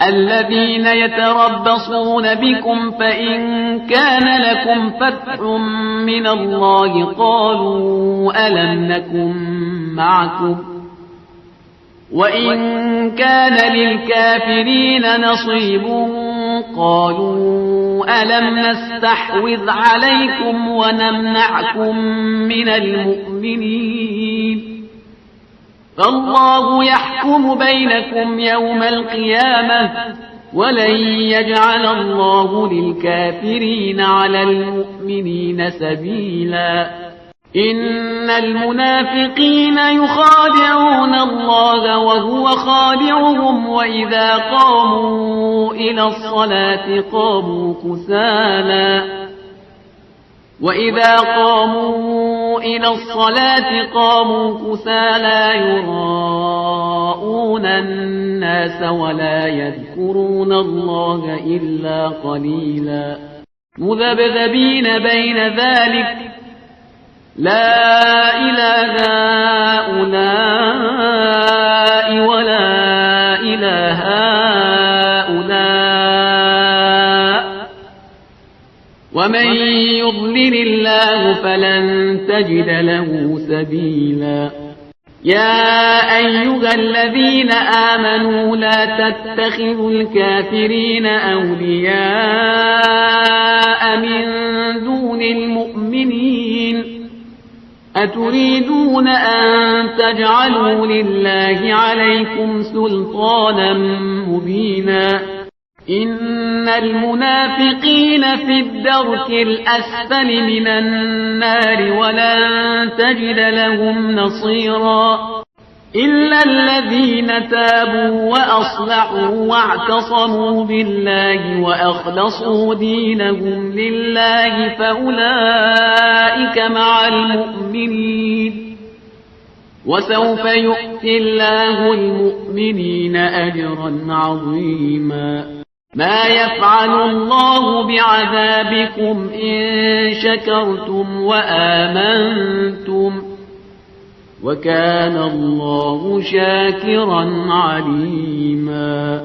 الذين يتربصون بكم فإن كان لكم فتح من الله قالوا ألم نكن معكم وإن كان للكافرين نصيب قالوا ألم نستحوذ عليكم ونمنعكم من المؤمنين فالله يحكم بينكم يوم القيامة ولن يجعل الله للكافرين على المؤمنين سبيلا إن المنافقين يخادعون الله وهو خادعهم وإذا قاموا إلى الصلاة قاموا كسالى يراءون الناس ولا يذكرون الله إلا قليلا مذبذبين بين ذلك لا إله هؤلاء ولا إله هؤلاء ومن يضلل الله فلن تجد له سبيلا يا أيها الذين آمنوا لا تتخذوا الكافرين أولياء من دون المؤمنين أتريدون أن تجعلوا لله عليكم سلطانا مبينا إن المنافقين في الدرك الأسفل من النار ولن تجد لهم نصيرا إلا الذين تابوا وأصلحوا واعتصموا بالله وأخلصوا دينهم لله فأولئك مع المؤمنين وسوف يؤتي الله المؤمنين أجرا عظيما ما يفعل الله بعذابكم إن شكرتم وآمنتم وكان الله شاكرا عليما